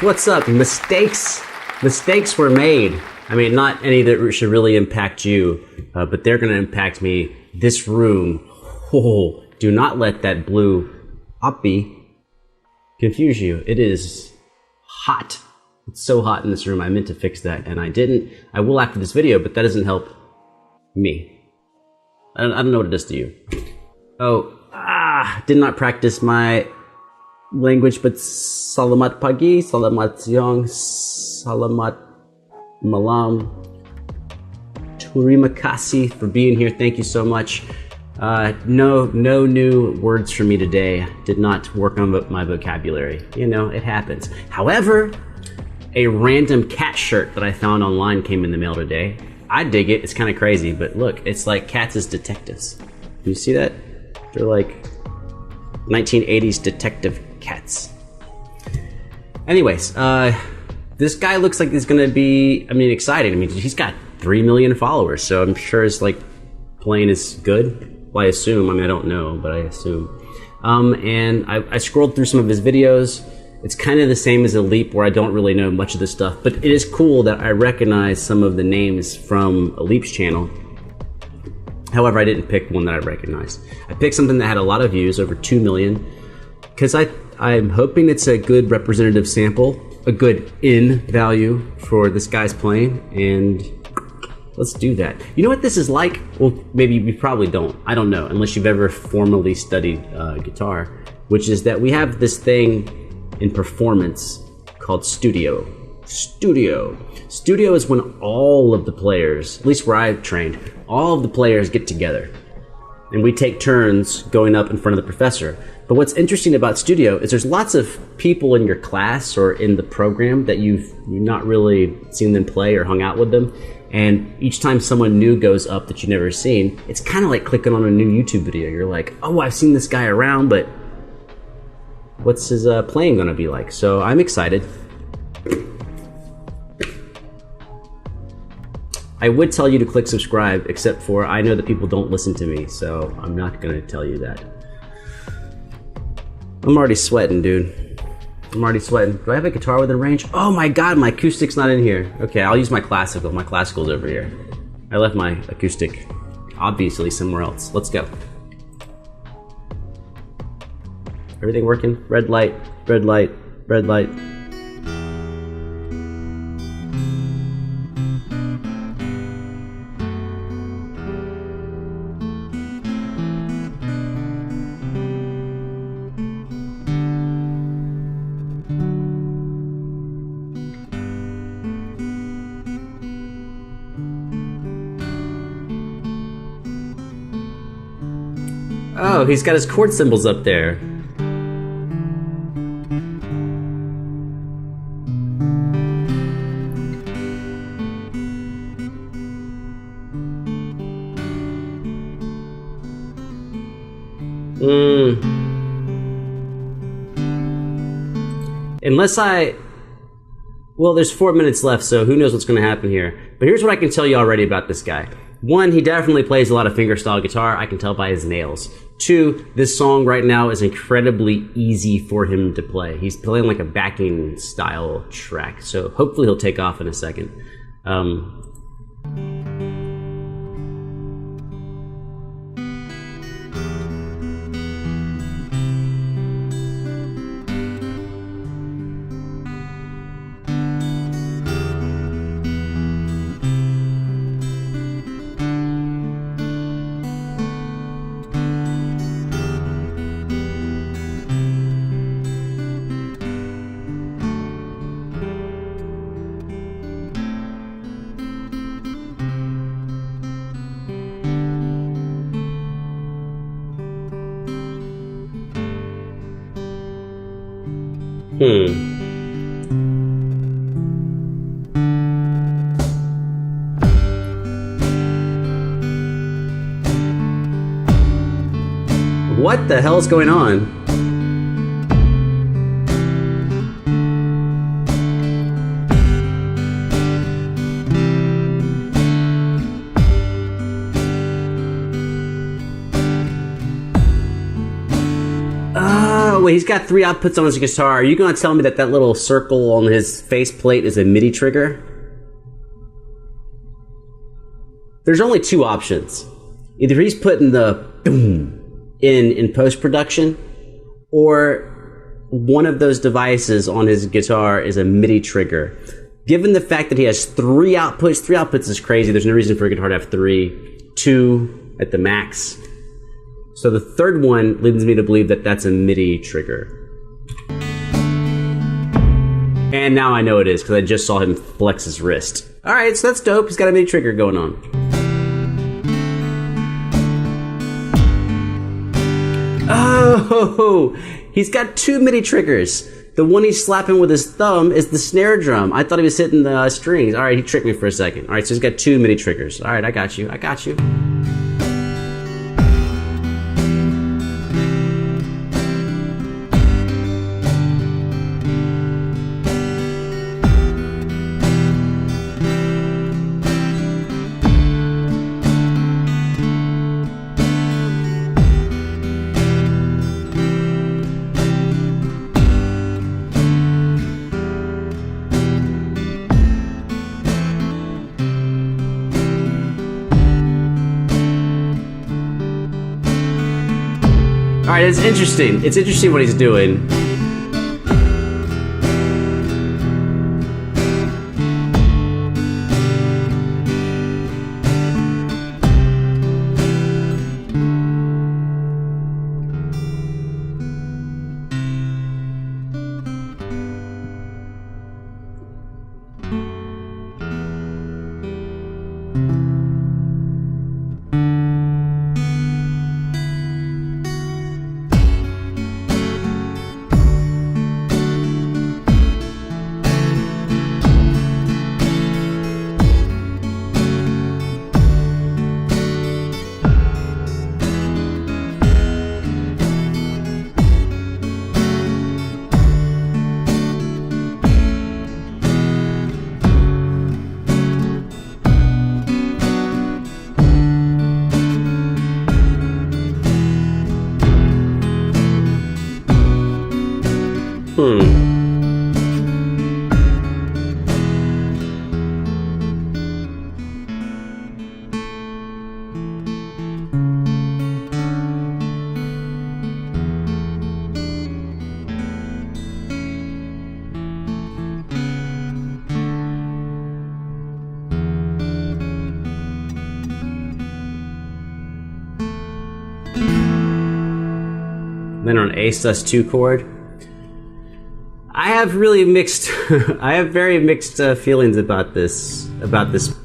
What's up? Mistakes were made. I mean, not any that should really impact you, but they're going to impact me. This room. Oh, do not let that blue oppie confuse you. It is hot. It's so hot in this room. I meant to fix that, and I didn't. I will after this video, but that doesn't help me. I don't know what it does to you. Did not practice my language, but salamat pagi, salamat siang, salamat malam. Terima kasih for being here. Thank you so much. No new words for me today. Did not work on my vocabulary. You know, it happens. However, a random cat shirt that I found online came in the mail today. I dig it. It's kind of crazy, but look, it's like cats as detectives. Can you see that? They're like 1980s detective cats. Anyways, this guy looks like he's gonna be, exciting. I mean, he's got 3 million followers, so I'm sure his playing is good. Well, I assume. I don't know, but I assume. And I scrolled through some of his videos. It's kind of the same as Alip, where I don't really know much of this stuff, but it is cool that I recognize some of the names from Alip's channel. However, I didn't pick one that I recognized. I picked something that had a lot of views, over 2 million, because I'm hoping it's a good representative sample, a good in value for this guy's playing, and let's do that. You know what this is like? Well, maybe you probably don't. I don't know, unless you've ever formally studied guitar, which is that we have this thing in performance called studio. Studio is when all of the players, at least where I've trained, all of the players get together and we take turns going up in front of the professor. But what's interesting about studio is there's lots of people in your class or in the program that you've not really seen them play or hung out with them. And each time someone new goes up that you've never seen, it's kind of like clicking on a new YouTube video. You're like, oh, I've seen this guy around, but what's his playing gonna be like? So I'm excited. I would tell you to click subscribe, except for I know that people don't listen to me, so I'm not gonna tell you that. I'm already sweating, dude. I'm already sweating. Do I have a guitar within range? Oh my god, my acoustic's not in here. Okay, I'll use my classical. My classical's over here. I left my acoustic, obviously, somewhere else. Let's go. Everything working? Red light, red light, red light. Oh, he's got his chord symbols up there. Well, there's 4 minutes left, so who knows what's going to happen here. But here's what I can tell you already about this guy. 1, he definitely plays a lot of fingerstyle guitar. I can tell by his nails. 2, this song right now is incredibly easy for him to play. He's playing like a backing style track, so hopefully he'll take off in a second. What the hell is going on? wait, he's got 3 outputs on his guitar. Are you going to tell me that that little circle on his faceplate is a MIDI trigger? There's only 2 options. Either he's putting the boom in post-production, or one of those devices on his guitar is a MIDI trigger. Given the fact that he has 3 outputs is crazy. There's no reason for a guitar to have 3, 2 at the max. So the third one leads me to believe that that's a MIDI trigger. And now I know it is, because I just saw him flex his wrist. All right, so that's dope. He's got a MIDI trigger going on. Oh, he's got 2 MIDI triggers. The one he's slapping with his thumb is the snare drum. I thought he was hitting the strings. All right, he tricked me for a second. All right, so he's got 2 MIDI triggers. All right, I got you. All right, it's interesting. It's interesting what he's doing. Then on A sus2 chord, I have really mixed. I have very mixed feelings about this.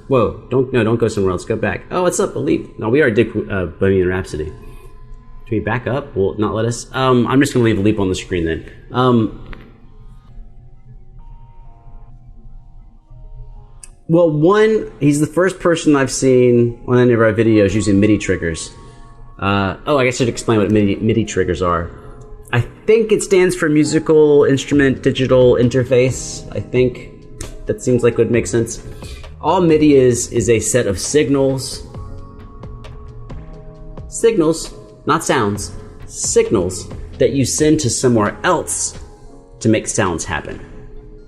Whoa! Don't go somewhere else. Go back. Oh, what's up, Alip? No, we already did Bohemian Rhapsody. Can we back up? Will it not let us? I'm just gonna leave Alip on the screen then. Well, one, he's the first person I've seen on any of our videos using MIDI triggers. Oh, I guess I should explain what MIDI triggers are. I think it stands for Musical Instrument Digital Interface. I think that seems like it would make sense. All MIDI is a set of signals. Signals, not sounds. Signals that you send to somewhere else to make sounds happen,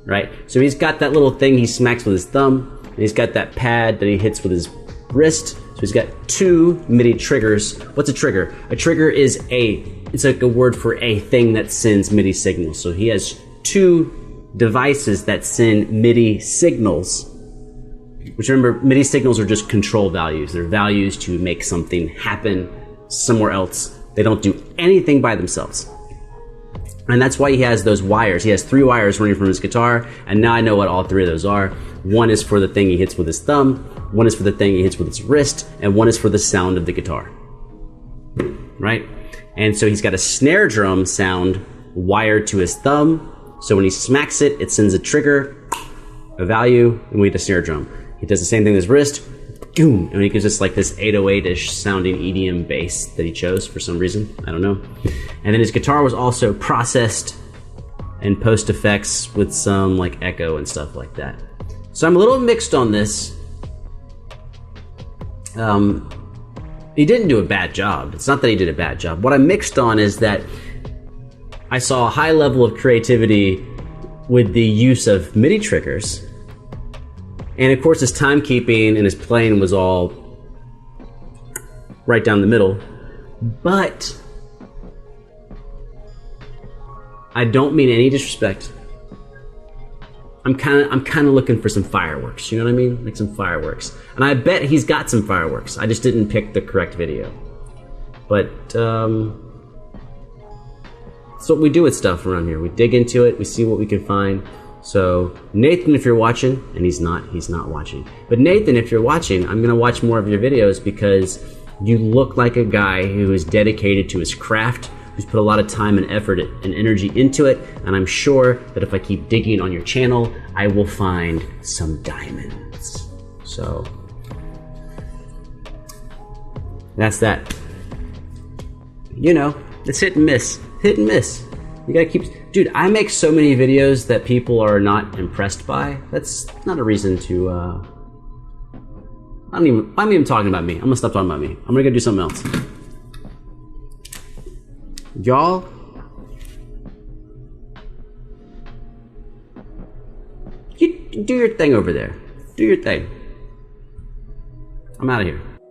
right? So he's got that little thing he smacks with his thumb, and he's got that pad that he hits with his wrist. So he's got 2 MIDI triggers. What's a trigger? A trigger is it's like a word for a thing that sends MIDI signals. So he has 2 devices that send MIDI signals, which, remember, MIDI signals are just control values. They're values to make something happen somewhere else. They don't do anything by themselves. And that's why he has those wires. He has 3 wires running from his guitar, and now I know what all 3 of those are. One is for the thing he hits with his thumb, one is for the thing he hits with his wrist, and one is for the sound of the guitar, right? And so he's got a snare drum sound wired to his thumb, so when he smacks it, it sends a trigger, a value, and we get a snare drum. He does the same thing with his wrist, boom, and he gives us like this 808-ish sounding EDM bass that he chose for some reason, I don't know. And then his guitar was also processed and post effects with some like echo and stuff like that. So I'm a little mixed on this. He didn't do a bad job. It's not that he did a bad job. What I'm mixed on is that I saw a high level of creativity with the use of MIDI triggers. And of course his timekeeping and his playing was all right down the middle. But I don't mean any disrespect. I'm kind of looking for some fireworks, you know what I mean? Like some fireworks. And I bet he's got some fireworks. I just didn't pick the correct video. But that's what we do with stuff around here. We dig into it, we see what we can find. So Nathan, if you're watching, and he's not watching. But Nathan, if you're watching, I'm gonna watch more of your videos because you look like a guy who is dedicated to his craft, who's put a lot of time and effort and energy into it, and I'm sure that if I keep digging on your channel, I will find some diamonds. So that's that. You know, it's hit and miss. Hit and miss. You gotta keep, dude, I make so many videos that people are not impressed by. That's not a reason to, I'm even talking about me. I'm gonna stop talking about me. I'm gonna go do something else. Y'all, you do your thing over there. Do your thing. I'm out of here.